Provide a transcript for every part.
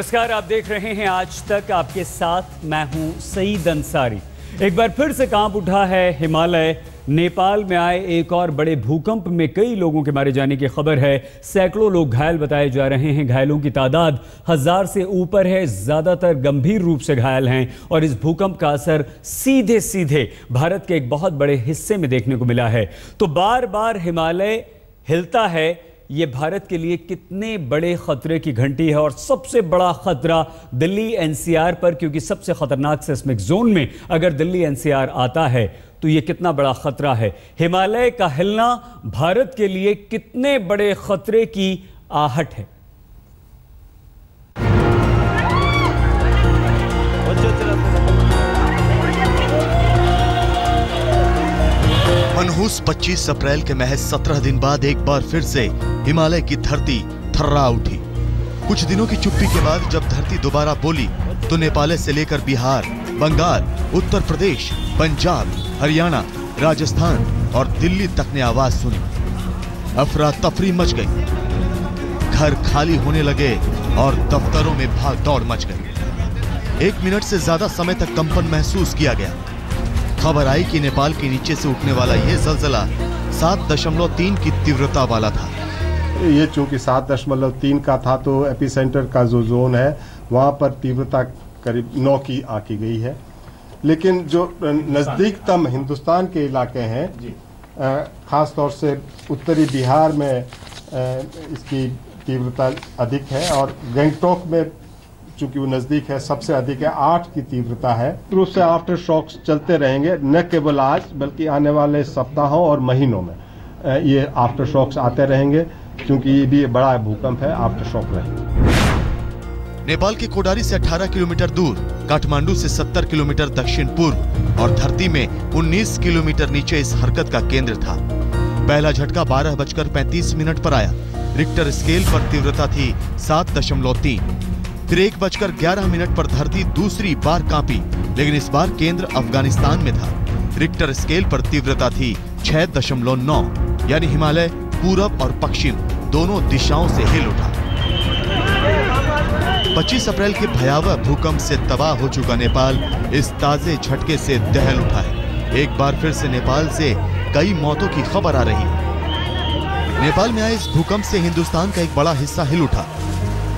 नमस्कार, आप देख रहे हैं आज तक। आपके साथ मैं हूं सईद अंसारी। एक बार फिर से कांप उठा है हिमालय। नेपाल में आए एक और बड़े भूकंप में कई लोगों के मारे जाने की खबर है। सैकड़ों लोग घायल बताए जा रहे हैं। घायलों की तादाद 1000 से ऊपर है। ज्यादातर गंभीर रूप से घायल हैं और इस भूकंप का असर सीधे सीधे भारत के एक बहुत बड़े हिस्से में देखने को मिला है। तो बार बार हिमालय हिलता है, ये भारत के लिए कितने बड़े खतरे की घंटी है। और सबसे बड़ा खतरा दिल्ली एनसीआर पर, क्योंकि सबसे खतरनाक सिस्मिक जोन में अगर दिल्ली एनसीआर आता है तो ये कितना बड़ा खतरा है। हिमालय का हिलना भारत के लिए कितने बड़े खतरे की आहट है। मनहूस 25 अप्रैल के महज 17 दिन बाद एक बार फिर से हिमालय की धरती थर्रा उठी। कुछ दिनों की चुप्पी के बाद जब धरती दोबारा बोली तो नेपाल से लेकर बिहार, बंगाल, उत्तर प्रदेश, पंजाब, हरियाणा, राजस्थान और दिल्ली तक ने आवाज सुनी। अफरा तफरी मच गई, घर खाली होने लगे और दफ्तरों में भाग दौड़ मच गई। 1 मिनट से ज्यादा समय तक कंपन महसूस किया गया। खबर आई कि नेपाल के नीचे से उठने वाला यह ज़लज़ला 7.3 की तीव्रता वाला था। ये चूंकि 7.3 का था तो एपिसेंटर का जो जोन है वहां पर तीव्रता करीब 9 की आकी गई है। लेकिन जो नजदीकतम हिंदुस्तान के इलाके हैं, खास तौर से उत्तरी बिहार में इसकी तीव्रता अधिक है और गंगटोक में चूंकि वो नजदीक है सबसे अधिक है, 8 की तीव्रता है। रूप से आफ्टर शॉक्स चलते रहेंगे, न केवल आज बल्कि आने वाले सप्ताहों और महीनों में ये आफ्टर शॉक्स आते रहेंगे, क्योंकि ये भी बड़ा भूकंप है, आफ्टर शॉक रहेंगे। नेपाल के कोडारी से 18 किलोमीटर दूर, काठमांडू से 70 किलोमीटर दक्षिण पूर्व और धरती में 19 किलोमीटर नीचे इस हरकत का केंद्र था। पहला झटका 12:35 पर आया। रिक्टर स्केल पर तीव्रता थी 7.3। फिर 1:11 पर धरती दूसरी बार कांपी, लेकिन इस बार केंद्र अफगानिस्तान में था। रिक्टर स्केल पर तीव्रता थी 6.9, यानी हिमालय पूरब और पश्चिम दोनों दिशाओं से हिल उठा। 25 अप्रैल के भयावह भूकंप से तबाह हो चुका नेपाल इस ताजे झटके से दहल उठा है। एक बार फिर से नेपाल से कई मौतों की खबर आ रही है। नेपाल में आए इस भूकंप से हिंदुस्तान का एक बड़ा हिस्सा हिल उठा।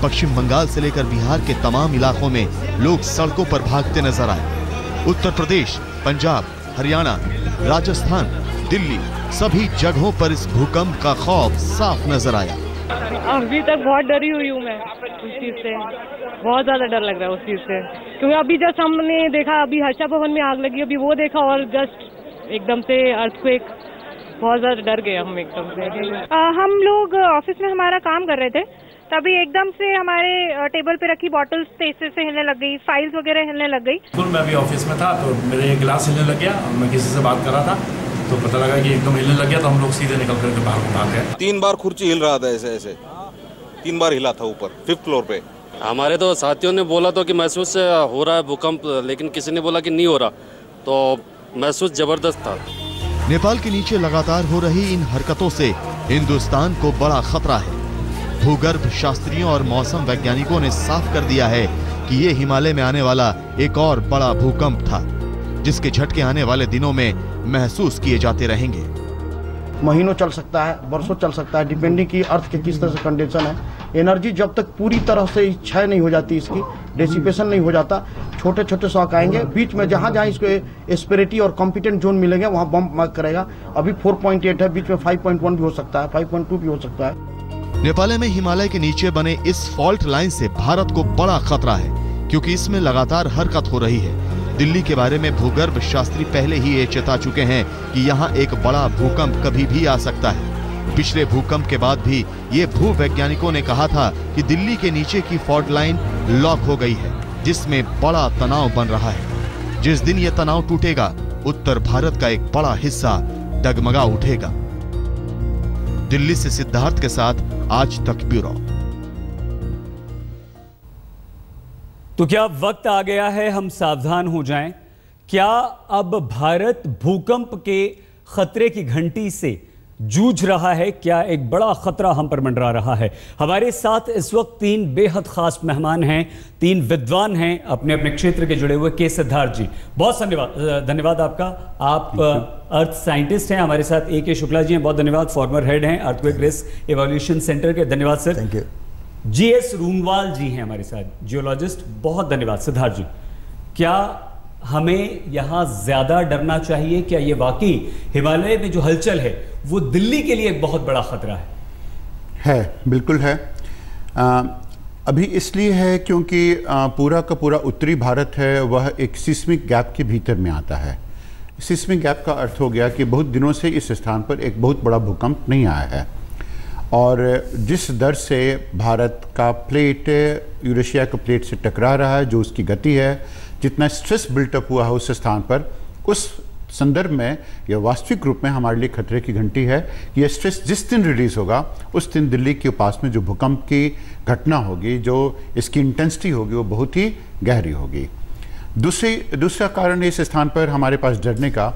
पश्चिम बंगाल से लेकर बिहार के तमाम इलाकों में लोग सड़कों पर भागते नजर आए। उत्तर प्रदेश, पंजाब, हरियाणा, राजस्थान, दिल्ली, सभी जगहों पर इस भूकंप का खौफ साफ नजर आया। अभी तक बहुत डरी हुई हूँ मैं उस चीज से, बहुत ज्यादा डर लग रहा है उस चीज से, क्योंकि अभी जस्ट हमने देखा, अभी हर्षा भवन में आग लगी, अभी वो देखा और जस्ट एकदम से अर्थक्वेक, बहुत ज्यादा डर गए हम एकदम से। हम लोग ऑफिस में हमारा काम कर रहे थे, तभी एकदम से हमारे टेबल पे रखी बॉटल्स तेज से हिलने लग गई, फाइल्स वगैरह हिलने लग गई। मैं अभी ऑफिस में था तो मेरे गिलास हिलने लग गया। मैं किसी से बात कर रहा था तो पता लगा कि एकदम हिलने लग गया, तो हम लोग सीधे निकल करके बाहर भाग गए। 3 बार खुर्ची हिल रहा था, ऐसे 3 बार हिला था ऊपर 5th फ्लोर पे। हमारे तो साथियों ने बोला तो कि महसूस हो रहा है भूकंप, लेकिन किसी ने बोला कि नहीं हो रहा, तो महसूस जबरदस्त था। नेपाल के नीचे लगातार हो रही इन हरकतों से हिंदुस्तान को बड़ा खतरा है। भूगर्भ शास्त्रियों और मौसम वैज्ञानिकों ने साफ कर दिया है कि ये हिमालय में आने वाला एक और बड़ा भूकंप था, जिसके झटके आने वाले दिनों में महसूस किए जाते रहेंगे। महीनों चल सकता है, वर्षों चल सकता है, डिपेंडिंग की अर्थ के किस तरह से कंडीशन है। एनर्जी जब तक पूरी तरह से क्षय नहीं हो जाती, इसकी डेसिपेशन नहीं हो जाता, छोटे छोटे शॉक आएंगे। बीच में जहां जहां इसको एस्पेरिटी और कॉम्पिटेंट जोन मिलेंगे वहां बम मार्क करेगा। अभी 4.8 है, बीच में 5.1 भी हो सकता है, 5.2 भी हो सकता है। नेपाल में हिमालय के नीचे बने इस फॉल्ट लाइन से भारत को बड़ा खतरा है, क्योंकि इसमें लगातार हरकत हो रही है। दिल्ली के बारे में भूगर्भ शास्त्री पहले ही ये चेता चुके हैं कि यहाँ एक बड़ा भूकंप कभी भी आ सकता है। पिछले भूकंप के बाद भी ये भूवैज्ञानिकों ने कहा था कि दिल्ली के नीचे की फॉल्ट लाइन लॉक हो गई है, जिसमें बड़ा तनाव बन रहा है। जिस दिन ये तनाव टूटेगा, उत्तर भारत का एक बड़ा हिस्सा डगमगा उठेगा। दिल्ली से सिद्धार्थ के साथ आज तक ब्यूरो। तो क्या वक्त आ गया है हम सावधान हो जाएं? क्या अब भारत भूकंप के खतरे की घंटी से जूझ रहा है? क्या एक बड़ा खतरा हम पर मंडरा रहा है? हमारे साथ इस वक्त 3 बेहद खास मेहमान हैं, 3 विद्वान हैं अपने अपने क्षेत्र के जुड़े हुए। के सिद्धार्थ जी, बहुत धन्यवाद आपका। आप अर्थ साइंटिस्ट हैं। हमारे साथ A.K. शुक्ला जी हैं, बहुत धन्यवाद। फॉर्मर हेड हैं अर्थक्वेक रिस्क इवोल्यूशन सेंटर के, धन्यवाद सर। Thank you. G.S. रूनवाल जी हैं हमारे साथ, जियोलॉजिस्ट, बहुत धन्यवाद। सिद्धार्थ जी, क्या हमें यहाँ ज्यादा डरना चाहिए? क्या ये वाकई हिमालय में जो हलचल है वो दिल्ली के लिए एक बहुत बड़ा खतरा है? बिल्कुल है। अभी इसलिए है क्योंकि पूरा का पूरा उत्तरी भारत है वह एक सिस्मिक गैप के भीतर में आता है। सिस्मिक गैप का अर्थ हो गया कि बहुत दिनों से इस स्थान पर एक बहुत बड़ा भूकंप नहीं आया है, और जिस दर से भारत का प्लेट यूरेशिया के प्लेट से टकरा रहा है, जो उसकी गति है, जितना स्ट्रेस बिल्टअप हुआ है उस स्थान पर, उस संदर्भ में यह वास्तविक रूप में हमारे लिए खतरे की घंटी है कि यह स्ट्रेस जिस दिन रिलीज होगा उस दिन दिल्ली के पास में जो भूकंप की घटना होगी, जो इसकी इंटेंसिटी होगी, वो बहुत ही गहरी होगी। दूसरा कारण इस स्थान पर हमारे पास डरने का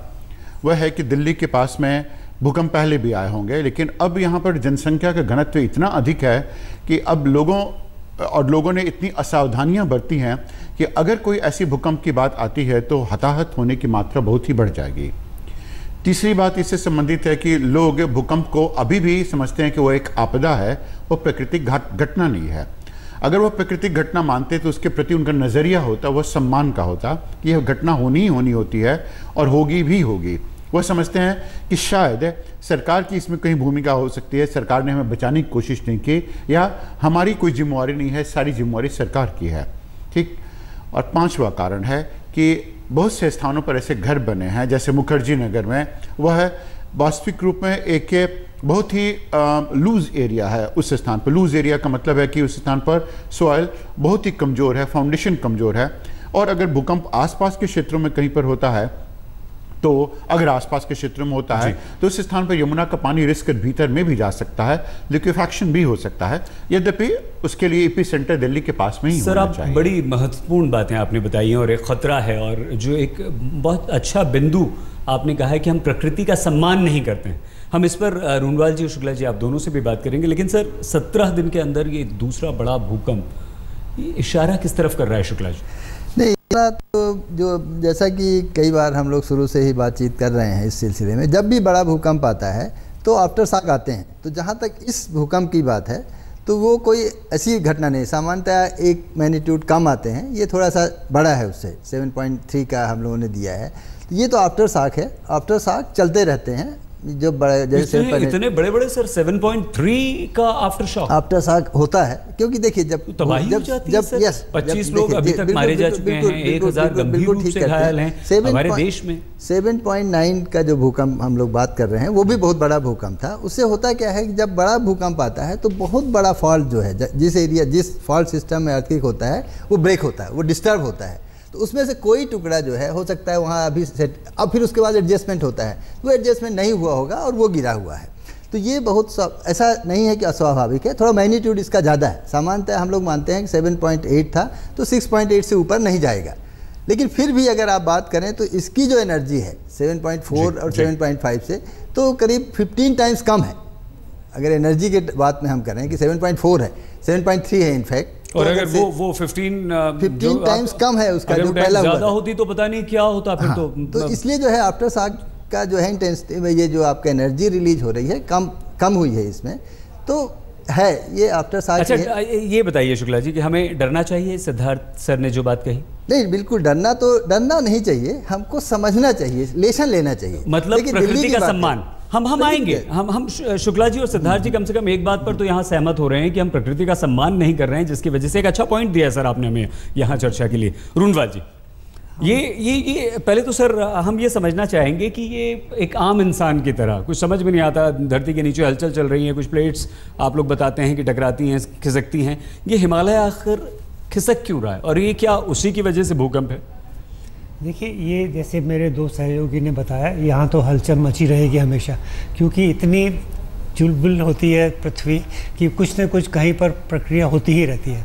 वह है कि दिल्ली के पास में भूकंप पहले भी आए होंगे, लेकिन अब यहाँ पर जनसंख्या का घनत्व इतना अधिक है कि अब लोगों ने इतनी असावधानियां बरती हैं कि अगर कोई ऐसी भूकंप की बात आती है तो हताहत होने की मात्रा बहुत ही बढ़ जाएगी। तीसरी बात इससे संबंधित है कि लोग भूकंप को अभी भी समझते हैं कि वो एक आपदा है, वो प्राकृतिक घटना नहीं है। अगर वो प्राकृतिक घटना मानते तो उसके प्रति उनका नज़रिया होता वह सम्मान का होता कि यह घटना होनी ही होनी होती है और होगी भी होगी। वह समझते हैं कि शायद सरकार की इसमें कहीं भूमिका हो सकती है, सरकार ने हमें बचाने की कोशिश नहीं की, या हमारी कोई जिम्मेवारी नहीं है, सारी जिम्मेवारी सरकार की है। ठीक। और 5वां कारण है कि बहुत से स्थानों पर ऐसे घर बने हैं, जैसे मुखर्जी नगर में, वह वास्तविक रूप में एक बहुत ही लूज एरिया है। उस स्थान पर लूज एरिया का मतलब है कि उस स्थान पर सॉइल बहुत ही कमज़ोर है, फाउंडेशन कमज़ोर है, और अगर भूकंप आसपास के क्षेत्रों में कहीं पर होता है तो अगर आसपास के क्षेत्रों में होता है तो उस स्थान पर यमुना का पानी रिस्क भीतर में भी जा सकता है, लिक्विफैक्शन भी हो सकता है, यद्यपि उसके लिए एपी सेंटर दिल्ली के पास में ही होना चाहिए। सर, आप बड़ी महत्वपूर्ण बातें आपने बताई हैं और एक खतरा है, और जो एक बहुत अच्छा बिंदु आपने कहा है कि हम प्रकृति का सम्मान नहीं करते हैं। हम इस पर रूनवाल जी और शुक्ला जी आप दोनों से भी बात करेंगे, लेकिन सर 17 दिन के अंदर ये दूसरा बड़ा भूकंप, ये इशारा किस तरफ कर रहा है शुक्ला जी? नहीं, तो जो जैसा कि कई बार हम लोग शुरू से ही बातचीत कर रहे हैं इस सिलसिले में, जब भी बड़ा भूकंप आता है तो आफ्टर शॉक आते हैं। तो जहाँ तक इस भूकंप की बात है तो वो कोई ऐसी घटना नहीं, सामान्यतः एक मैग्नीट्यूड कम आते हैं, ये थोड़ा सा बड़ा है उससे, 7.3 का हम लोगों ने दिया है। तो ये तो आफ्टर शॉक है, आफ्टर शॉक चलते रहते हैं जो बड़े, जैसे इतने बड़े बड़े सर 7.3 का आफ्टर शॉक होता है, क्योंकि देखिए जब 25 लोग अभी तक मारे जा चुके हैं, 1000 गंभीर रूप से घायल हैं हमारे देश में। 7.9 का जो भूकंप हम लोग बात कर रहे हैं वो भी बहुत बड़ा भूकंप था। उससे होता क्या है कि जब बड़ा भूकंप आता है तो बहुत बड़ा फॉल्ट जो है, जिस फॉल्ट सिस्टम में अर्थक्वेक होता है वो ब्रेक होता है, वो डिस्टर्ब होता है। तो उसमें से कोई टुकड़ा जो है हो सकता है वहाँ अभी सेट, अब फिर उसके बाद एडजस्टमेंट होता है, वो एडजस्टमेंट नहीं हुआ होगा और वो गिरा हुआ है। तो ये बहुत ऐसा नहीं है कि अस्वाभाविक है, थोड़ा मैग्नीट्यूड इसका ज़्यादा है। सामान्यतः हम लोग मानते हैं कि 7.8 था तो 6.8 से ऊपर नहीं जाएगा, लेकिन फिर भी अगर आप बात करें तो इसकी जो एनर्जी है 7.4 और 7.5 से तो करीब 15 टाइम्स कम है। अगर एनर्जी के बात में हम करें कि 7.4 है, 7.3 है इनफैक्ट, और अगर वो 15 टाइम्स कम है उसका जो पहला ज़्यादा होती तो पता नहीं क्या होता फिर। तो इसलिए जो है आफ्टर शॉक का जो है इंटेंसिटी में ये जो आपका एनर्जी रिलीज हो रही है कम हुई है इसमें, तो है ये आफ्टर शॉक। अच्छा, ये बताइए शुक्ला जी कि हमें डरना चाहिए? सिद्धार्थ सर ने जो बात कही, नहीं बिल्कुल डरना नहीं चाहिए, हमको समझना चाहिए, लेसन लेना चाहिए, मतलब प्रकृति का सम्मान। हम आएंगे, हम शुक्ला जी और सिद्धार्थ जी कम से कम एक बात पर तो यहाँ सहमत हो रहे हैं कि हम प्रकृति का सम्मान नहीं कर रहे हैं, जिसकी वजह से एक अच्छा पॉइंट दिया है सर आपने हमें यहाँ चर्चा के लिए। रूनवाल जी, ये पहले तो सर हम ये समझना चाहेंगे कि ये एक आम इंसान की तरह कुछ समझ में नहीं आता, धरती के नीचे हलचल चल रही है, कुछ प्लेट्स आप लोग बताते हैं कि टकराती हैं, खिसकती हैं, ये हिमालय आखिर खिसक क्यों रहा है, और ये क्या उसी की वजह से भूकंप है? देखिए, ये जैसे मेरे दो सहयोगी ने बताया, यहाँ तो हलचल मची रहेगी हमेशा, क्योंकि इतनी चुलबुल होती है पृथ्वी कि कुछ न कुछ कहीं पर प्रक्रिया होती ही रहती है।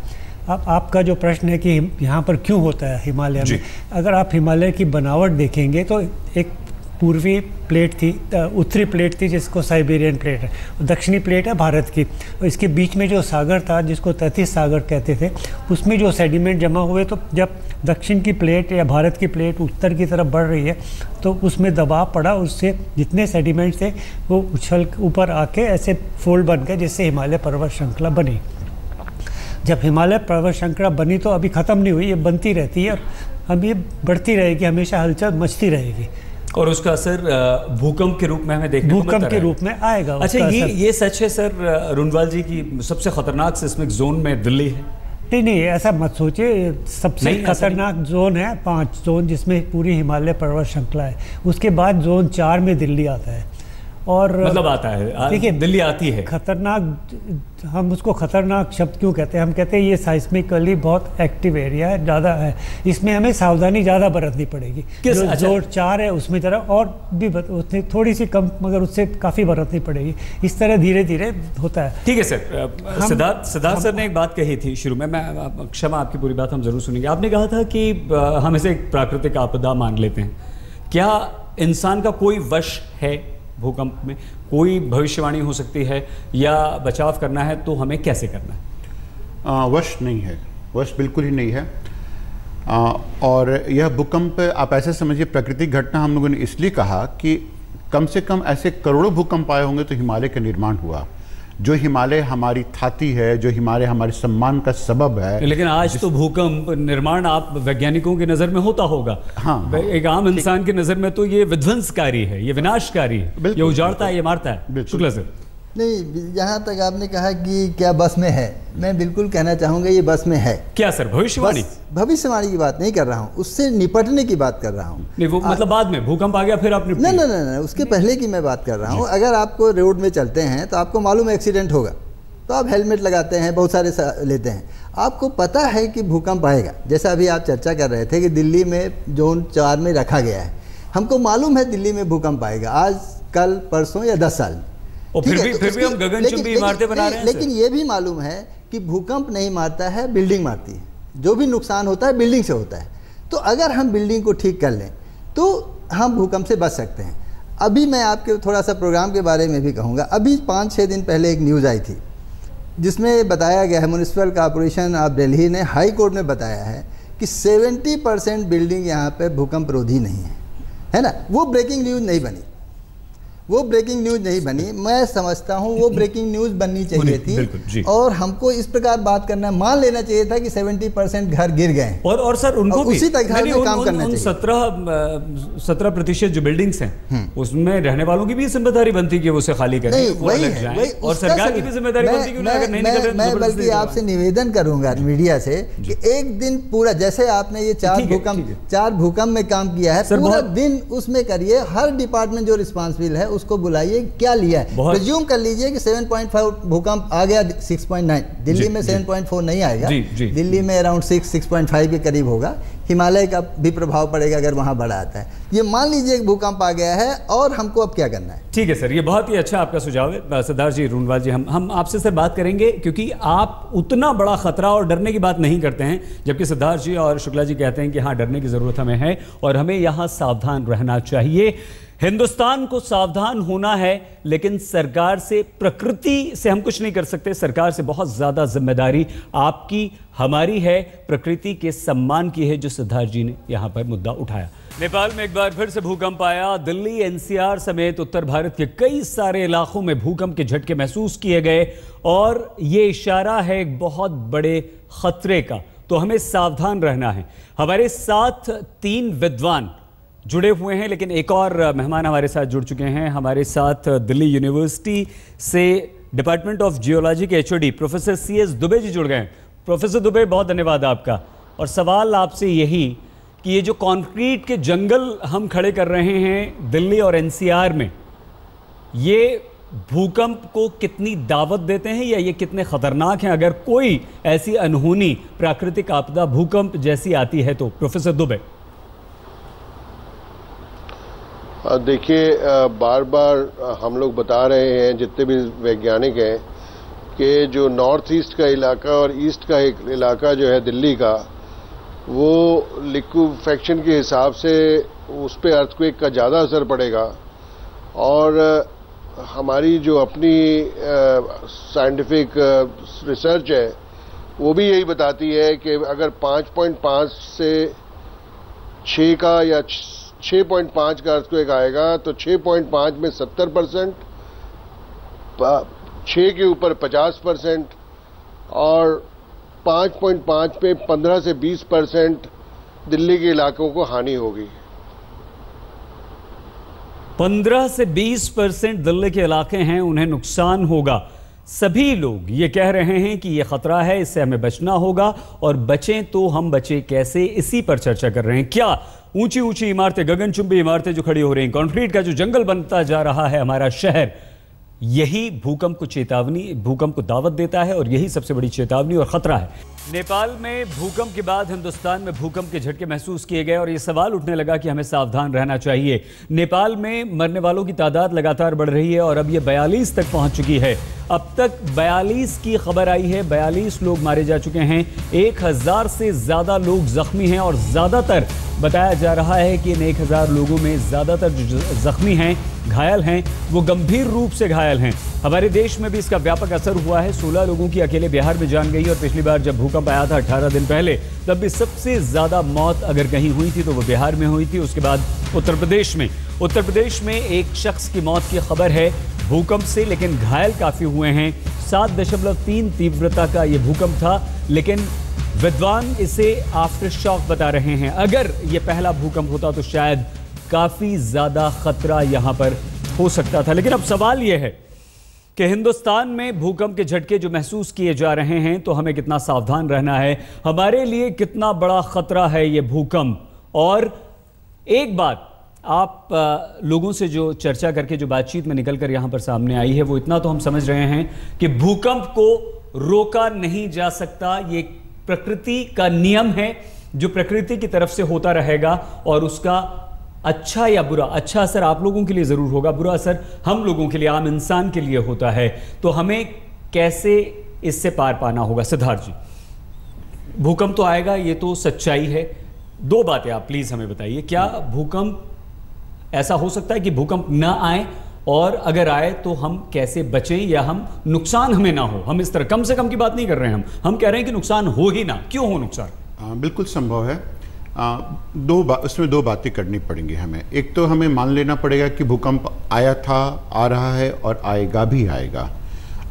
अब आपका जो प्रश्न है कि यहाँ पर क्यों होता है हिमालय में, अगर आप हिमालय की बनावट देखेंगे तो एक पूर्वी प्लेट थी, उत्तरी प्लेट थी जिसको साइबेरियन प्लेट है, दक्षिणी प्लेट है भारत की। इसके बीच में जो सागर था जिसको तैतीस सागर कहते थे, उसमें जो सेडिमेंट जमा हुए, तो जब दक्षिण की प्लेट या भारत की प्लेट उत्तर की तरफ बढ़ रही है तो उसमें दबाव पड़ा, उससे जितने सेडिमेंट थे वो उछल ऊपर आके ऐसे फोल्ड बन गए जिससे हिमालय पर्वत श्रृंखला बनी। जब हिमालय पर्वत श्रृंखला बनी तो अभी ख़त्म नहीं हुई, ये बनती रहती है और अब ये बढ़ती रहेगी, हमेशा हलचल मचती रहेगी और उसका असर भूकंप के रूप में हमें देखने को मिलता भूकंप के रूप में आएगा। अच्छा, ये सच है सर रुनवाल जी की सबसे खतरनाक सिस्मिक जोन में दिल्ली है? नहीं, ऐसा मत सोचिए। सबसे खतरनाक जोन है 5 जोन जिसमें पूरी हिमालय पर्वत श्रृंखला है, उसके बाद जोन 4 में दिल्ली आता है। और मतलब आता है, देखिए दिल्ली आती है। खतरनाक, हम उसको खतरनाक शब्द क्यों कहते हैं? हम कहते हैं ये साइस्मिकली बहुत एक्टिव एरिया है, ज़्यादा है, इसमें हमें सावधानी ज़्यादा बरतनी पड़ेगी। जो जोन 4 है उसमें ज़रा और भी उसमें थोड़ी सी कम, मगर उससे काफ़ी बरतनी पड़ेगी। इस तरह धीरे धीरे होता है। ठीक है सर। सिद्धार्थ सर ने एक बात कही थी शुरू में, मैं क्षमा आपकी पूरी बात हम जरूर सुनेंगे। आपने कहा था कि हम इसे एक प्राकृतिक आपदा मान लेते हैं, क्या इंसान का कोई वश है भूकंप में? कोई भविष्यवाणी हो सकती है या बचाव करना है तो हमें कैसे करना है? वश नहीं है, वश बिल्कुल ही नहीं है। और यह भूकंप आप ऐसे समझिए प्राकृतिक घटना हम लोगों ने इसलिए कहा कि कम से कम ऐसे करोड़ों भूकंप आए होंगे तो हिमालय का निर्माण हुआ। जो हिमालय हमारी थाती है, जो हिमालय हमारे सम्मान का सबब है। लेकिन आज तो भूकंप निर्माण आप वैज्ञानिकों की नज़र में होता होगा, हाँ, एक आम इंसान की नज़र में तो ये विध्वंसकारी है, ये विनाशकारी है, ये उजाड़ता है, ये मारता है। शुक्ला सर। नहीं, जहाँ तक आपने कहा कि क्या बस में है, मैं बिल्कुल कहना चाहूँगा ये बस में है। क्या सर, भविष्यवाणी? भविष्यवाणी की बात नहीं कर रहा हूँ, उससे निपटने की बात कर रहा हूँ। नहीं, वो मतलब बाद में भूकंप आ गया फिर आप निपटे? नहीं, उसके पहले की मैं बात कर रहा हूँ। अगर आपको रोड में चलते हैं तो आपको मालूम है एक्सीडेंट होगा, तो आप हेलमेट लगाते हैं, बहुत सारे लेते हैं, आपको पता है कि भूकंप आएगा। जैसा अभी आप चर्चा कर रहे थे कि दिल्ली में जोन 4 में रखा गया है, हमको मालूम है दिल्ली में भूकंप आएगा आज, कल, परसों या 10 साल में। और फिर भी हम गगनचुंबी इमारतें बना रहे हैं। लेकिन ये भी मालूम है कि भूकंप नहीं मारता है, बिल्डिंग मारती है। जो भी नुकसान होता है बिल्डिंग से होता है। तो अगर हम बिल्डिंग को ठीक कर लें तो हम भूकंप से बच सकते हैं। अभी मैं आपके थोड़ा सा प्रोग्राम के बारे में भी कहूँगा। अभी 5-6 दिन पहले एक न्यूज़ आई थी जिसमें बताया गया है, म्यूनिसिपल कॉर्पोरेशन ऑफ दिल्ली ने हाई कोर्ट में बताया है कि 70% बिल्डिंग यहाँ पे भूकंप रोधी नहीं है ना। वो ब्रेकिंग न्यूज़ नहीं बनी, वो ब्रेकिंग न्यूज़ नहीं बनी। मैं समझता हूँ वो ब्रेकिंग न्यूज़ बननी चाहिए थी और हमको इस प्रकार बात करना, मान लेना चाहिए था कि 70% घर गिर गए और सर उनको उसी तरह से काम करना चाहिए। 17% जो बिल्डिंग्स हैं उसमें रहने वालों की भी जिम्मेदारी बनती है कि उसे खाली करें और सरकार की भी जिम्मेदारी बनती है अगर नहीं निकल रहे। मैं बल्कि आपसे निवेदन करूंगा मीडिया से कि एक दिन पूरा, जैसे आपने ये 4 भूकंप में काम किया है, पूरा दिन उसमें करिए। हर डिपार्टमेंट जो रिस्पॉन्सिबल है उसको बुलाइए, क्या लिया है। प्रिज्यूम कर लीजिए कि 7.5 भूकंप आ गया, 6.9 दिल्ली में 7.4 नहीं आएगा, दिल्ली में अराउंड 6.5 के करीब होगा। हिमालय का भी प्रभाव पड़ेगा अगर वहां बड़ा आता है। ये मान लीजिए कि भूकंप आ गया है और हमको अब क्या करना है। ठीक है सर, ये बहुत ही अच्छा आपका सुझाव है। सिद्धार्थ जी, रुनवाल जी, हम आपसे सर बात करेंगे क्योंकि आप उतना बड़ा खतरा और डरने की बात नहीं करते हैं, जबकि सिद्धार्थ जी और शुक्ला जी कहते हैं कि हाँ, डरने की जरूरत हमें है और हमें यहाँ सावधान रहना चाहिए। हिंदुस्तान को सावधान होना है, लेकिन सरकार से, प्रकृति से हम कुछ नहीं कर सकते। सरकार से बहुत ज्यादा जिम्मेदारी आपकी, हमारी है, प्रकृति के सम्मान की है, जो सिद्धार्थ जी ने यहां पर मुद्दा उठाया। नेपाल में एक बार फिर से भूकंप आया। दिल्ली, एनसीआर समेत उत्तर भारत के कई सारे इलाकों में भूकंप के झटके महसूस किए गए और ये इशारा है एक बहुत बड़े खतरे का, तो हमें सावधान रहना है। हमारे साथ 3 विद्वान जुड़े हुए हैं, लेकिन एक और मेहमान हमारे साथ जुड़ चुके हैं। हमारे साथ दिल्ली यूनिवर्सिटी से डिपार्टमेंट ऑफ जियोलॉजी के HOD professor CS Dubey ji जुड़ गए हैं। प्रोफेसर दुबे, बहुत धन्यवाद आपका। और सवाल आपसे यही कि ये जो कंक्रीट के जंगल हम खड़े कर रहे हैं दिल्ली और एनसीआर में, ये भूकंप को कितनी दावत देते हैं या ये कितने खतरनाक हैं अगर कोई ऐसी अनहोनी प्राकृतिक आपदा भूकंप जैसी आती है तो? प्रोफेसर दुबे। देखिए, बार बार हम लोग बता रहे हैं, जितने भी वैज्ञानिक हैं, कि जो नॉर्थ ईस्ट का इलाका और ईस्ट का एक इलाका जो है दिल्ली का, वो लिक्विफेक्शन के हिसाब से उस पर अर्थक्वेक का ज़्यादा असर पड़ेगा। और हमारी जो अपनी साइंटिफिक रिसर्च है वो भी यही बताती है कि अगर 5.5 से 6 का या 6.5 का अर्थक्वेक आएगा तो 6.5 में 70%, 6 के ऊपर 50% और 5.5 पे 15 से 20% दिल्ली के इलाकों को हानि होगी। 15 से 20% दिल्ली के इलाके हैं, उन्हें नुकसान होगा। सभी लोग ये कह रहे हैं कि ये खतरा है, इससे हमें बचना होगा, और बचें तो हम बचें कैसे, इसी पर चर्चा कर रहे हैं। क्या ऊंची ऊंची इमारतें, गगनचुंबी इमारतें जो खड़ी हो रही हैं, कंक्रीट का जो जंगल बनता जा रहा है हमारा शहर, यही भूकंप को चेतावनी, भूकंप को दावत देता है, और यही सबसे बड़ी चेतावनी और खतरा है। नेपाल में भूकंप के बाद हिंदुस्तान में भूकंप के झटके महसूस किए गए और ये सवाल उठने लगा कि हमें सावधान रहना चाहिए। नेपाल में मरने वालों की तादाद लगातार बढ़ रही है और अब ये 42 तक पहुंच चुकी है। अब तक 42 की खबर आई है, 42 लोग मारे जा चुके हैं, 1000 से ज़्यादा लोग जख्मी हैं और ज़्यादातर बताया जा रहा है कि इन 1000 लोगों में ज़्यादातर जो जख्मी हैं, घायल हैं, वो गंभीर रूप से घायल हैं। हमारे देश में भी इसका व्यापक असर हुआ है। 16 लोगों की अकेले बिहार में जान गई और पिछली बार जब भूकंप आया था 18 दिन पहले, तब भी सबसे ज़्यादा मौत अगर कहीं हुई थी तो वो बिहार में हुई थी। उसके बाद उत्तर प्रदेश में एक शख्स की मौत की खबर है भूकंप से, लेकिन घायल काफ़ी हुए हैं। 7.3 तीव्रता का ये भूकंप था, लेकिन विद्वान इसे आफ्टर शॉक बता रहे हैं। अगर ये पहला भूकंप होता तो शायद काफ़ी ज़्यादा खतरा यहाँ पर हो सकता था। लेकिन अब सवाल यह है कि हिंदुस्तान में भूकंप के झटके जो महसूस किए जा रहे हैं, तो हमें कितना सावधान रहना है, हमारे लिए कितना बड़ा खतरा है ये भूकंप। और एक बात आप लोगों से जो चर्चा करके जो बातचीत में निकलकर यहाँ पर सामने आई है, वो इतना तो हम समझ रहे हैं कि भूकंप को रोका नहीं जा सकता। ये प्रकृति का नियम है जो प्रकृति की तरफ से होता रहेगा, और उसका अच्छा या बुरा, अच्छा असर आप लोगों के लिए ज़रूर होगा, बुरा असर हम लोगों के लिए, आम इंसान के लिए होता है। तो हमें कैसे इससे पार पाना होगा? सिद्धार्थ जी, भूकंप तो आएगा, ये तो सच्चाई है। 2 बातें आप प्लीज़ हमें बताइए। क्या भूकंप, ऐसा हो सकता है कि भूकंप ना आए, और अगर आए तो हम कैसे बचें, या हम नुकसान हमें ना हो? हम इस तरह कम से कम की बात नहीं कर रहे हैं, हम कह रहे हैं कि नुकसान हो ही ना। क्यों हो नुकसान? बिल्कुल संभव है। उसमें 2 बातें करनी पड़ेंगी हमें। एक तो हमें मान लेना पड़ेगा कि भूकंप आया था, आ रहा है और आएगा भी आएगा।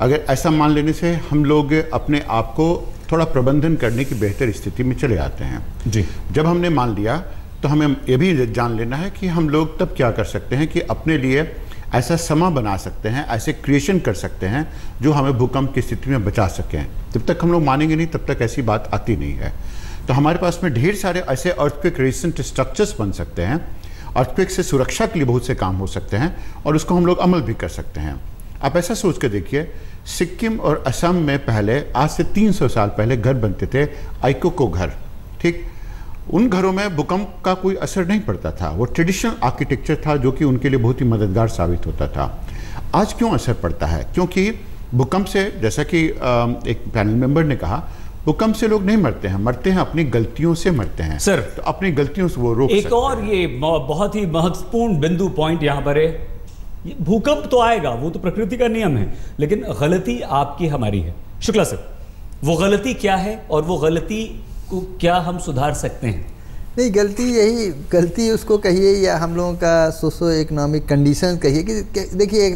अगर ऐसा मान लेने से हम लोग अपने आप को थोड़ा प्रबंधन करने की बेहतर स्थिति में चले आते हैं जी। जब हमने मान लिया तो हमें ये भी जान लेना है कि हम लोग तब क्या कर सकते हैं कि अपने लिए ऐसा समा बना सकते हैं, ऐसे क्रिएशन कर सकते हैं जो हमें भूकंप की स्थिति में बचा सकें। जब तक हम लोग मानेंगे नहीं तब तक ऐसी बात आती नहीं है। तो हमारे पास में ढेर सारे ऐसे अर्थक्वेक रेजिस्टेंट स्ट्रक्चर्स बन सकते हैं, अर्थक्वेक से सुरक्षा के लिए बहुत से काम हो सकते हैं, और उसको हम लोग अमल भी कर सकते हैं। आप ऐसा सोच के देखिए, सिक्किम और असम में पहले, आज से 300 साल पहले घर बनते थे, आइकोको घर, ठीक। उन घरों में भूकंप का कोई असर नहीं पड़ता था, वो ट्रेडिशनल आर्किटेक्चर था जो कि उनके लिए बहुत ही मददगार साबित होता था। आज क्यों असर पड़ता है? क्योंकि भूकंप से, जैसा कि एक पैनल मेंबर ने कहा, भूकंप से लोग नहीं मरते हैं, मरते हैं अपनी गलतियों से मरते हैं। सर, तो अपनी गलतियों से वो रोक सकते हैं। एक और ये बहुत ही महत्वपूर्ण बिंदु पॉइंट यहाँ पर है, भूकंप तो आएगा, वो तो प्रकृति का नियम है, लेकिन गलती आपकी हमारी है। शुक्ला सर, वो गलती क्या है और वो गलती को क्या हम सुधार सकते हैं? नहीं, गलती उसको कहिए या हम लोगों का सोशो इकोनॉमिक कंडीशन कहिए कि देखिए,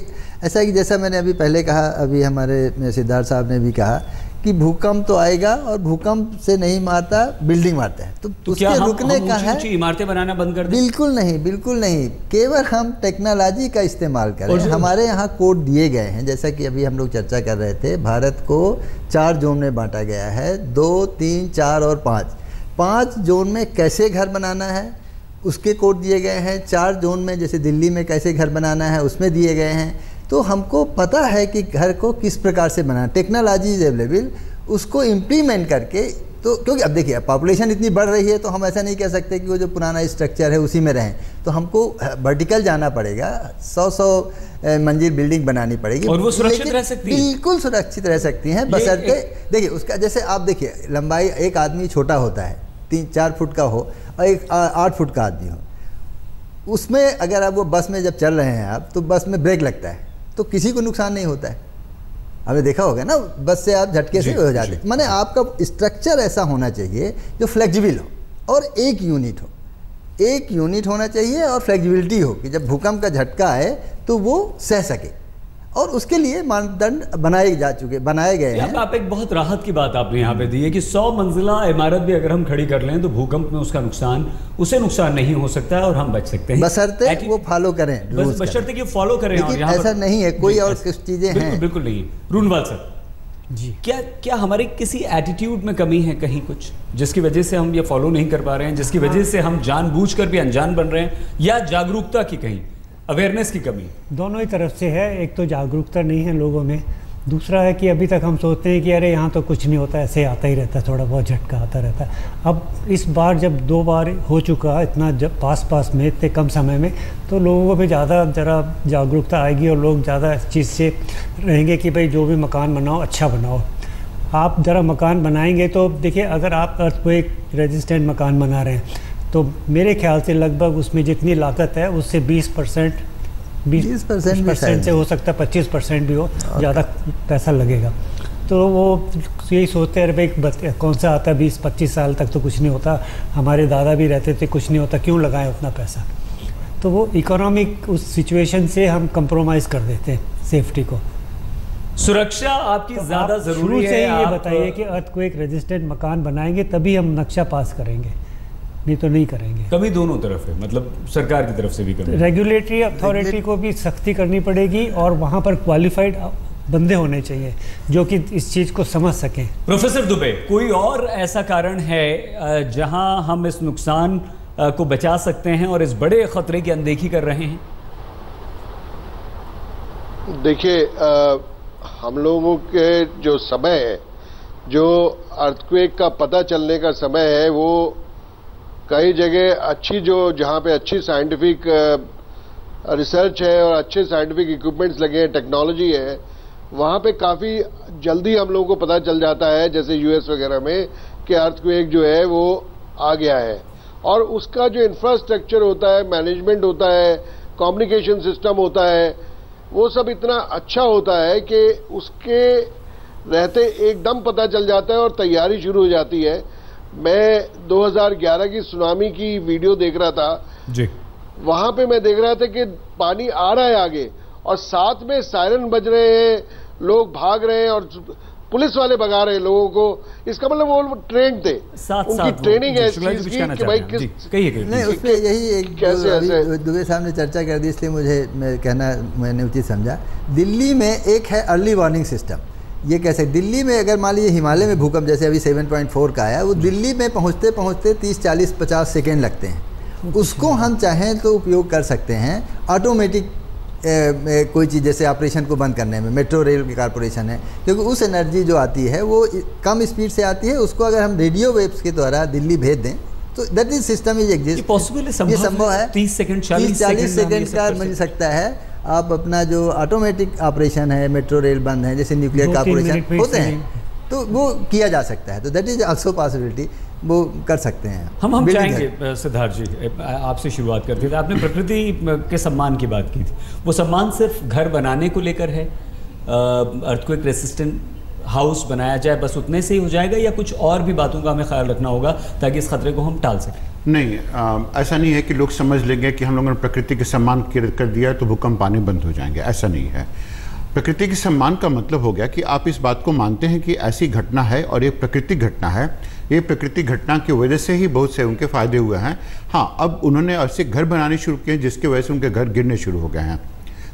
ऐसा है कि जैसा मैंने अभी पहले कहा, अभी हमारे सिद्धार्थ साहब ने भी कहा कि भूकंप तो आएगा और भूकंप से नहीं मारता, बिल्डिंग मारता है। तो उसके रुकने का है, इमारतें बनाना बंद कर दें? बिल्कुल नहीं, बिल्कुल नहीं। केवल हम टेक्नोलॉजी का इस्तेमाल करें। हमारे यहाँ कोड दिए गए हैं, जैसा कि अभी हम लोग चर्चा कर रहे थे, भारत को 4 जोन में बांटा गया है, 2, 3, 4 और 5। 5 जोन में कैसे घर बनाना है उसके कोड दिए गए हैं। 4 जोन में जैसे दिल्ली में कैसे घर बनाना है उसमें दिए गए हैं। तो हमको पता है कि घर को किस प्रकार से बनाना, टेक्नोलॉजी इज अवेलेबल, उसको इम्प्लीमेंट करके। तो क्योंकि अब देखिए, पॉपुलेशन इतनी बढ़ रही है तो हम ऐसा नहीं कह सकते कि वो जो पुराना स्ट्रक्चर है उसी में रहें, तो हमको वर्टिकल जाना पड़ेगा, 100 मंजिल बिल्डिंग बनानी पड़ेगी। और वो सुरक्षित रह सकती है? बिल्कुल सुरक्षित रह सकती हैं, बशर्ते देखिए उसका, जैसे आप देखिए लंबाई, एक आदमी छोटा होता है, 3-4 फुट का हो और एक 8 फुट का आदमी हो, उसमें अगर आप वो बस में जब चल रहे हैं आप, तो बस में ब्रेक लगता है तो किसी को नुकसान नहीं होता है। आपने देखा होगा ना, बस से आप झटके से हो जाते। माने आपका स्ट्रक्चर ऐसा होना चाहिए जो फ्लेक्सिबल हो और एक यूनिट होना चाहिए और फ्लेक्सिबिलिटी हो कि जब भूकंप का झटका आए तो वो सह सके, और उसके लिए मानदंड बनाए गए हैं। आप एक बहुत राहत की बात आपने यहाँ पे दी है कि 100 मंजिला इमारत भी अगर हम खड़ी कर लें तो भूकंप में उसे नुकसान नहीं हो सकता है और हम बच सकते हैं, बशर्ते वो फॉलो करें, बशर्ते कि फॉलो करें। लेकिन ऐसा नहीं है, कोई और कुछ चीजें हैं बिल्कुल नहीं। रूनवाल सर जी, क्या हमारे किसी एटीट्यूड में कमी है कहीं कुछ, जिसकी वजह से हम ये फॉलो नहीं कर पा रहे हैं, जिसकी वजह से हम जानबूझकर भी अनजान बन रहे हैं, या जागरूकता की कहीं अवेयरनेस की कमी? दोनों ही तरफ से है। एक तो जागरूकता नहीं है लोगों में, दूसरा है कि अभी तक हम सोचते हैं कि अरे यहाँ तो कुछ नहीं होता, ऐसे आता ही रहता है, थोड़ा बहुत झटका आता रहता है। अब इस बार जब 2 बार हो चुका इतना जब पास में इतने कम समय में, तो लोगों को भी ज़्यादा जरा जागरूकता आएगी और लोग ज़्यादा इस चीज़ से रहेंगे कि भाई जो भी मकान बनाओ अच्छा बनाओ। आप ज़रा मकान बनाएंगे तो देखिए, अगर आप अर्थक्वेक रेजिस्टेंट मकान बना रहे हैं तो मेरे ख्याल से लगभग उसमें जितनी लागत है उससे 20% से हो सकता है 25% भी हो, ज़्यादा पैसा लगेगा। तो वो यही सोचते हैं अरे भाई कौन सा आता है, 20-25 साल तक तो कुछ नहीं होता, हमारे दादा भी रहते थे, कुछ नहीं होता, क्यों लगाएं उतना पैसा। तो वो इकोनॉमिक उस सिचुएशन से हम कंप्रोमाइज़ कर देते हैं सेफ्टी को। सुरक्षा आपकी तो ज़्यादा ज़रूरी है। से ये बताइए कि अर्थक्वेक रेजिस्टेंट मकान बनाएंगे तभी हम नक्शा पास करेंगे, नहीं तो नहीं करेंगे। कभी दोनों तरफ है, मतलब सरकार की तरफ से भी कभी, रेगुलेटरी अथॉरिटी को भी सख्ती करनी पड़ेगी और वहाँ पर क्वालिफाइड बंदे होने चाहिए जो कि इस चीज़ को समझ सकें। प्रोफेसर दुबे, कोई और ऐसा कारण है जहां हम इस नुकसान को बचा सकते हैं और इस बड़े खतरे की अनदेखी कर रहे हैं? देखिए, हम लोगों के जो समय है, जो अर्थक्वेक का पता चलने का समय है, वो कई जगह अच्छी जहाँ पे अच्छी साइंटिफिक रिसर्च है और अच्छे साइंटिफिक इक्विपमेंट्स लगे हैं, टेक्नोलॉजी है, वहाँ पे काफ़ी जल्दी हम लोगों को पता चल जाता है, जैसे यूएस वगैरह में, कि अर्थक्वेक जो है वो आ गया है। और उसका जो इंफ्रास्ट्रक्चर होता है, मैनेजमेंट होता है, कम्युनिकेशन सिस्टम होता है, वो सब इतना अच्छा होता है कि उसके रहते एकदम पता चल जाता है और तैयारी शुरू हो जाती है। मैं 2011 की सुनामी की वीडियो देख रहा था जी, वहां पे मैं देख रहा था कि पानी आ रहा है आगे और साथ में सायरन बज रहे हैं, लोग भाग रहे हैं और पुलिस वाले भगा रहे हैं लोगों को। इसका मतलब वो ट्रेन थे, उनकी ट्रेनिंग है इस चीज की कि भाई किस नहीं, उसमें यही एक कैसे दुबे साहब ने चर्चा कर दी, इसलिए मैंने उचित समझा। दिल्ली में एक है अर्ली वार्निंग सिस्टम, ये कैसे दिल्ली में अगर मान लीजिए हिमालय में भूकंप जैसे अभी 7.4 का आया, वो दिल्ली में पहुंचते 30, 40, 50 सेकेंड लगते हैं। उसको हम चाहें तो उपयोग कर सकते हैं ऑटोमेटिक कोई चीज़, जैसे ऑपरेशन को बंद करने में। मेट्रो रेल की कारपोरेशन है, क्योंकि उस एनर्जी जो आती है वो कम स्पीड से आती है, उसको अगर हम रेडियो वेव्स के द्वारा दिल्ली भेज दें तो that is system is exist, ये संभव है। 30 सेकंड 40 सेकेंड का मिल सकता है। आप अपना जो ऑटोमेटिक ऑपरेशन है, मेट्रो रेल बंद है, जैसे न्यूक्लियर कॉर्पोरेशन होते हैं, तो वो किया जा सकता है। तो दैट इज आल्सो पॉसिबिलिटी, वो कर सकते हैं। हम चाहेंगे सिद्धार्थ जी, आपसे शुरुआत करते थे। आपने प्रकृति के सम्मान की बात की थी, वो सम्मान सिर्फ घर बनाने को लेकर है, अर्थक्वेक रेसिस्टेंट हाउस बनाया जाए बस उतने से ही हो जाएगा, या कुछ और भी बातों का हमें ख्याल रखना होगा ताकि इस खतरे को हम टाल सकें? नहीं, ऐसा नहीं है कि लोग समझ लेंगे कि हम लोगों ने प्रकृति के सम्मान कर दिया तो भूकंप आने बंद हो जाएंगे, ऐसा नहीं है। प्रकृति के सम्मान का मतलब हो गया कि आप इस बात को मानते हैं कि ऐसी घटना है और ये प्राकृतिक घटना है, ये प्राकृतिक घटना की वजह से ही बहुत से उनके फायदे हुए हैं। हाँ, अब उन्होंने ऐसे घर बनाने शुरू किए जिसकी वजह से उनके घर गिरने शुरू हो गए हैं।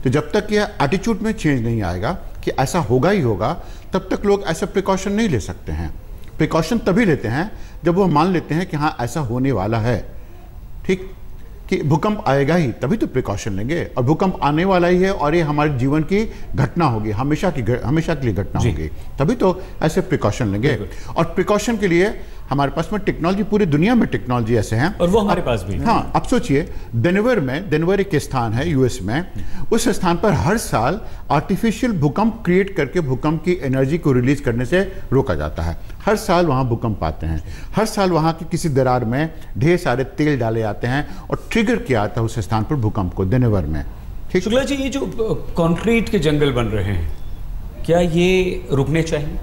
तो जब तक यह एटीट्यूड में चेंज नहीं आएगा कि ऐसा होगा ही होगा, तब तक लोग ऐसा प्रिकॉशन नहीं ले सकते हैं। प्रिकॉशन तभी लेते हैं जब वो मान लेते हैं कि हाँ ऐसा होने वाला है, ठीक, कि भूकंप आएगा ही, तभी तो प्रिकॉशन लेंगे। और भूकंप आने वाला ही है और ये हमारे जीवन की घटना होगी, हमेशा के लिए घटना होगी, तभी तो ऐसे प्रिकॉशन लेंगे। और प्रिकॉशन के लिए हमारे पास में टेक्नोलॉजी, पूरी दुनिया में टेक्नोलॉजी ऐसे हैं और वो हमारे पास भी। हाँ, अब सोचिए डेनवर एक स्थान है यूएस में, उस स्थान पर हर साल आर्टिफिशियल भूकंप क्रिएट करके भूकंप की एनर्जी को रिलीज करने से रोका जाता है। हर साल वहाँ भूकंप आते हैं, हर साल वहाँ की किसी दरार में ढेर सारे तेल डाले जाते हैं और ट्रिगर किया जाता है उस स्थान पर भूकंप को, डेनवर में। शुक्ला जी, ये जो कंक्रीट के जंगल बन रहे हैं, क्या ये रुकने चाहिए?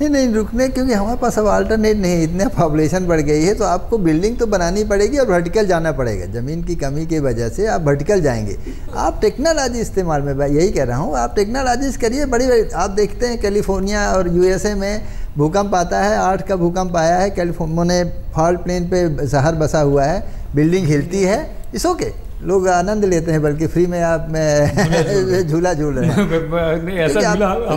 नहीं रुकने, क्योंकि हमारे पास अब अल्टरनेट नहीं, इतना पॉपुलेशन बढ़ गई है तो आपको बिल्डिंग तो बनानी पड़ेगी और वर्टिकल जाना पड़ेगा। ज़मीन की कमी की वजह से आप वर्टिकल जाएंगे। आप टेक्नोलॉजी इस्तेमाल में, यही कह रहा हूँ, आप टेक्नोलॉजी करिए। बड़ी आप देखते हैं कैलिफोर्निया और यूएसए में भूकंप आता है, 8 का भूकंप आया है, कैलिफोर्निया में फॉल्ट प्लेन पे शहर बसा हुआ है, बिल्डिंग हिलती है, इट्स ओके, लोग आनंद लेते हैं, बल्कि फ्री में आप में झूला झूल रहे हैं।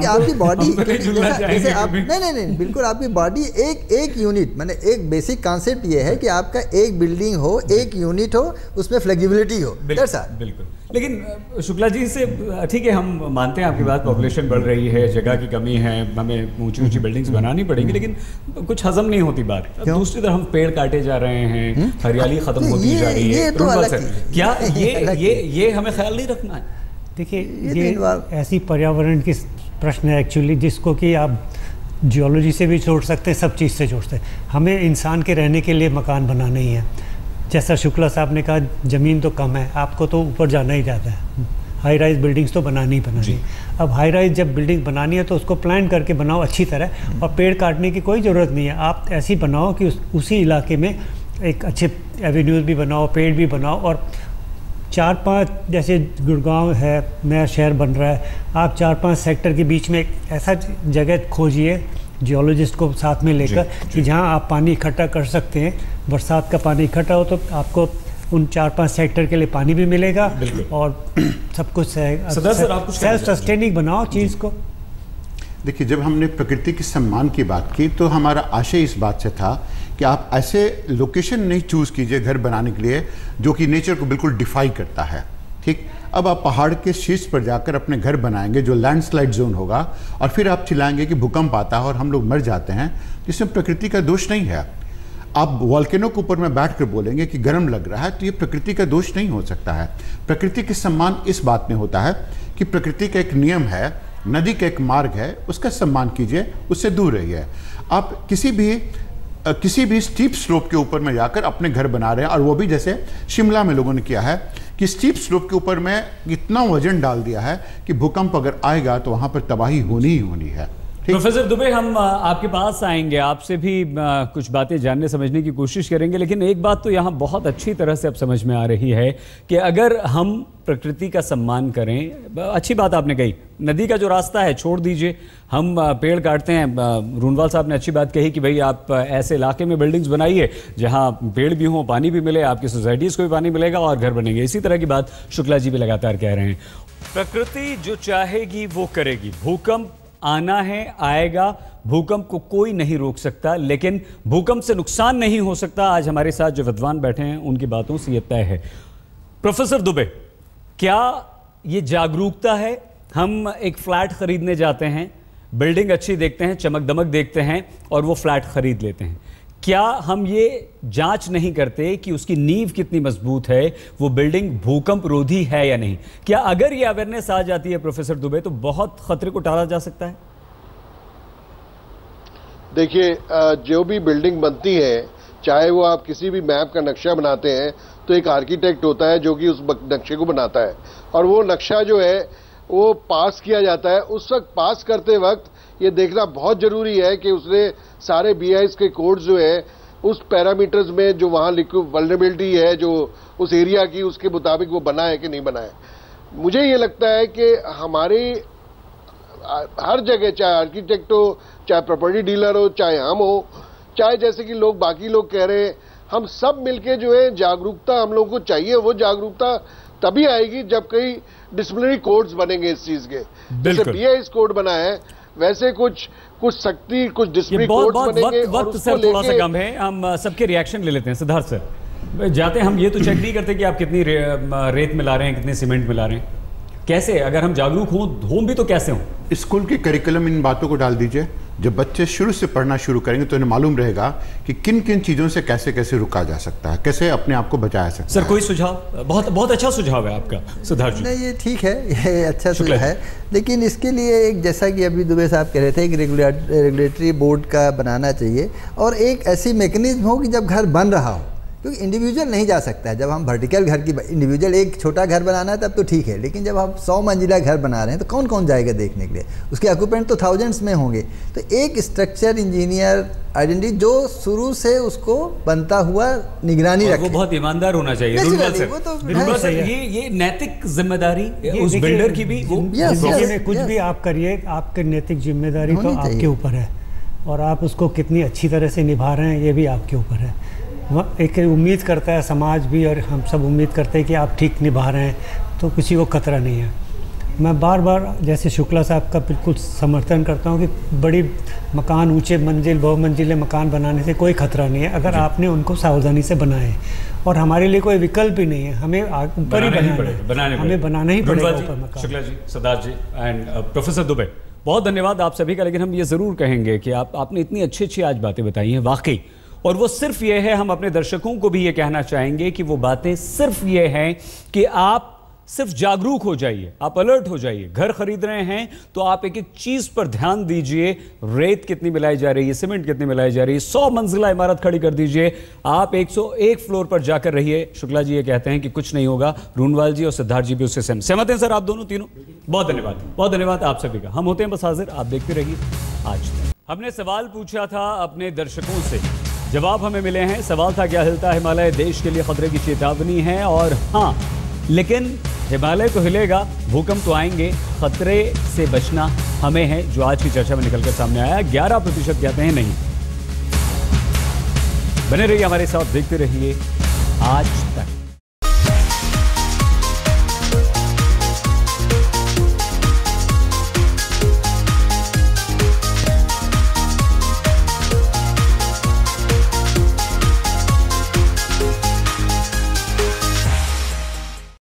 आपकी बॉडी जैसे आप नहीं बिल्कुल, आपकी बॉडी एक यूनिट, मैंने एक बेसिक कॉन्सेप्ट ये है कि आपका एक बिल्डिंग हो, एक यूनिट हो, उसमें फ्लेक्सिबिलिटी हो। बिल्कुल। लेकिन शुक्ला जी से ठीक है, हम मानते हैं आपकी बात, पॉपुलेशन बढ़ रही है, जगह की कमी है, हमें ऊंची ऊंची बिल्डिंग्स बनानी पड़ेगी, लेकिन कुछ हजम नहीं होती बात। दूसरी तरफ हम पेड़ काटे जा रहे हैं, हरियाली खत्म होती जा रही है, क्या ये हमें ख्याल नहीं रखना है? देखिए, ये ऐसी पर्यावरण की प्रश्न है एक्चुअली, जिसको कि आप जियोलॉजी से भी जोड़ सकते हैं, सब चीज़ से जोड़ सकते हैं। हमें इंसान के रहने के लिए मकान बनाना ही है। जैसा शुक्ला साहब ने कहा, ज़मीन तो कम है, आपको तो ऊपर जाना ही जाता है, हाई राइज बिल्डिंग्स तो बनानी ही बनानी। अब हाई राइज जब बिल्डिंग बनानी है तो उसको प्लान करके बनाओ अच्छी तरह, और पेड़ काटने की कोई ज़रूरत नहीं है। आप ऐसी बनाओ कि उसी इलाके में एक अच्छे एवेन्यूज़ भी बनाओ, पेड़ भी बनाओ, और 4-5, जैसे गुड़गांव है, नया शहर बन रहा है, आप 4-5 सेक्टर के बीच में एक ऐसा जगह खोजिए, जियोलॉजिस्ट को साथ में लेकर, कि जहां आप पानी इकट्ठा कर सकते हैं। बरसात का पानी इकट्ठा हो तो आपको उन 4-5 सेक्टर के लिए पानी भी मिलेगा और सब कुछ सेल्फ सस्टेनिंग बनाओ चीज़ को। देखिए, जब हमने प्रकृति के सम्मान की बात की तो हमारा आशय इस बात से था कि आप ऐसे लोकेशन नहीं चूज़ कीजिए घर बनाने के लिए जो कि नेचर को बिल्कुल डिफाई करता है। ठीक, अब आप पहाड़ के शीर्ष पर जाकर अपने घर बनाएंगे जो लैंडस्लाइड जोन होगा, और फिर आप चिल्लाएंगे कि भूकंप आता है और हम लोग मर जाते हैं, जिसमें प्रकृति का दोष नहीं है। आप वॉल्केनो के ऊपर में बैठकर बोलेंगे कि गर्म लग रहा है, तो ये प्रकृति का दोष नहीं हो सकता है। प्रकृति के सम्मान इस बात में होता है कि प्रकृति का एक नियम है, नदी का एक मार्ग है, उसका सम्मान कीजिए, उससे दूर रहिए। आप किसी भी स्टीप स्लोप के ऊपर में जाकर अपने घर बना रहे हैं, और वो भी जैसे शिमला में लोगों ने किया है कि स्टीप स्लोप के ऊपर में इतना वजन डाल दिया है कि भूकंप अगर आएगा तो वहां पर तबाही होनी ही होनी है। प्रोफेसर दुबे, हम आपके पास आएंगे, आपसे भी कुछ बातें जानने समझने की कोशिश करेंगे, लेकिन एक बात तो यहाँ बहुत अच्छी तरह से अब समझ में आ रही है कि अगर हम प्रकृति का सम्मान करें, अच्छी बात आपने कही, नदी का जो रास्ता है छोड़ दीजिए, हम पेड़ काटते हैं। रूनवाल साहब ने अच्छी बात कही कि भाई आप ऐसे इलाके में बिल्डिंग्स बनाइए जहाँ पेड़ भी हों, पानी भी मिले, आपकी सोसाइटीज़ को भी पानी मिलेगा और घर बनेंगे। इसी तरह की बात शुक्ला जी भी लगातार कह रहे हैं। प्रकृति जो चाहेगी वो करेगी। भूकंप आना है, आएगा, भूकंप को कोई नहीं रोक सकता, लेकिन भूकंप से नुकसान नहीं हो सकता। आज हमारे साथ जो विद्वान बैठे हैं उनकी बातों से ये तय है। प्रोफेसर दुबे, क्या ये जागरूकता है? हम एक फ्लैट खरीदने जाते हैं, बिल्डिंग अच्छी देखते हैं, चमक दमक देखते हैं और वो फ्लैट खरीद लेते हैं। क्या हम ये जांच नहीं करते कि उसकी नींव कितनी मजबूत है, वो बिल्डिंग भूकंप रोधी है या नहीं? क्या अगर ये अवेयरनेस आ जाती है प्रोफेसर दुबे, तो बहुत खतरे को टाला जा सकता है? देखिए, जो भी बिल्डिंग बनती है, चाहे वो आप किसी भी मैप का नक्शा बनाते हैं, तो एक आर्किटेक्ट होता है जो कि उस नक्शे को बनाता है, और वो नक्शा जो है वो पास किया जाता है। उस वक्त पास करते वक्त ये देखना बहुत ज़रूरी है कि उसने सारे BIS के कोड्स जो है उस पैरामीटर्स में जो वहाँ वल्नरेबिलिटी है जो उस एरिया की, उसके मुताबिक वो बना है कि नहीं बना है। मुझे ये लगता है कि हमारी हर जगह, चाहे आर्किटेक्ट हो, चाहे प्रॉपर्टी डीलर हो, चाहे हम हो, चाहे जैसे कि लोग बाकी लोग कह रहे हैं, हम सब मिलके जो है जागरूकता हम लोगों को चाहिए। वो जागरूकता तभी आएगी जब कई डिसिप्लिनरी कोड्स बनेंगे इस चीज के। जैसे BIS कोड बना है, वैसे कुछ सख्ती, कुछ डिसिप्लिनरी कोड्स बनेंगे। वक्त सर थोड़ा सा कम है, हम सबके रिएक्शन ले लेते हैं। सिद्धार्थ सर, जाते हम ये तो चेक नहीं करते कि आप कितनी रेत मिला रहे हैं, कितनी सीमेंट मिला रहे हैं। कैसे, अगर हम जागरूक हों भी तो कैसे हों? स्कूल के करिकुलम इन बातों को डाल दीजिए। जब बच्चे शुरू से पढ़ना शुरू करेंगे तो उन्हें मालूम रहेगा कि किन किन चीज़ों से कैसे कैसे रुका जा सकता है, कैसे अपने आप को बचाया सकता है। सर कोई सुझाव? बहुत बहुत अच्छा सुझाव है आपका सिद्धार्थ जी। नहीं, ये ठीक है, ये अच्छा सुझाव है, लेकिन इसके लिए एक, जैसा कि अभी दुबे साहब कह रहे थे, एक रेगुलेटरी बोर्ड का बनाना चाहिए और एक ऐसी मैकेनिज्म हो कि जब घर बन रहा हो, क्योंकि इंडिविजुअल नहीं जा सकता है। जब हम वर्टिकल घर की इंडिविजुअल एक छोटा घर बनाना है तब तो ठीक है, लेकिन जब हम 100 मंजिला घर बना रहे हैं तो कौन कौन जाएगा देखने के लिए? उसके ऑक्यूपेंट तो थाउजेंड्स में होंगे। तो एक स्ट्रक्चर इंजीनियर आइडेंटिटी जो शुरू से उसको बनता हुआ निगरानी रखे, वो बहुत ईमानदार होना चाहिए। ये नैतिक जिम्मेदारी उस बिल्डर की भी, कुछ भी आप करिए, आपकी नैतिक जिम्मेदारी तो आपके ऊपर है और आप उसको कितनी अच्छी तरह से निभा रहे हैं ये भी आपके ऊपर है। एक उम्मीद करता है समाज भी और हम सब उम्मीद करते हैं कि आप ठीक निभा रहे हैं, तो किसी को खतरा नहीं है। मैं बार बार जैसे शुक्ला साहब का बिल्कुल समर्थन करता हूं कि बड़ी मकान, ऊंचे मंजिल, बहुमंजिले मकान बनाने से कोई खतरा नहीं है अगर आपने उनको सावधानी से बनाए, और हमारे लिए कोई विकल्प ही नहीं है, हमें ऊपर ही हमें बनाना ही पड़ेगा ऊपर मकान। शुक्ला जी, सिद्धार्थ जी एंड प्रोफेसर दुबे, बहुत धन्यवाद आप सभी का। लेकिन हम ये ज़रूर कहेंगे कि आपने इतनी अच्छी अच्छी आज बातें बताई हैं वाकई, और वो सिर्फ ये है, हम अपने दर्शकों को भी ये कहना चाहेंगे कि वो बातें सिर्फ ये हैं कि आप सिर्फ जागरूक हो जाइए, आप अलर्ट हो जाइए। घर खरीद रहे हैं तो आप एक एक चीज पर ध्यान दीजिए, रेत कितनी मिलाई जा रही है, सीमेंट कितनी मिलाई जा रही है। 100 मंजिला इमारत खड़ी कर दीजिए, आप 101 फ्लोर पर जाकर रहिए। शुक्ला जी ये कहते हैं कि कुछ नहीं होगा, रूनवाल जी और सिद्धार्थ जी भी उससे सहमत हैं। सर आप दोनों तीनों बहुत धन्यवाद, बहुत धन्यवाद आप सभी का। हम होते हैं बस हाजिर, आप देखते रहिए आज तक। हमने सवाल पूछा था अपने दर्शकों से, जवाब हमें मिले हैं। सवाल था क्या हिलता हिमालय देश के लिए खतरे की चेतावनी है, और हाँ, लेकिन हिमालय तो हिलेगा, भूकंप तो आएंगे, खतरे से बचना हमें है, जो आज की चर्चा में निकलकर सामने आया। 11% कहते हैं नहीं। बने रहिए हमारे साथ, देखते रहिए आज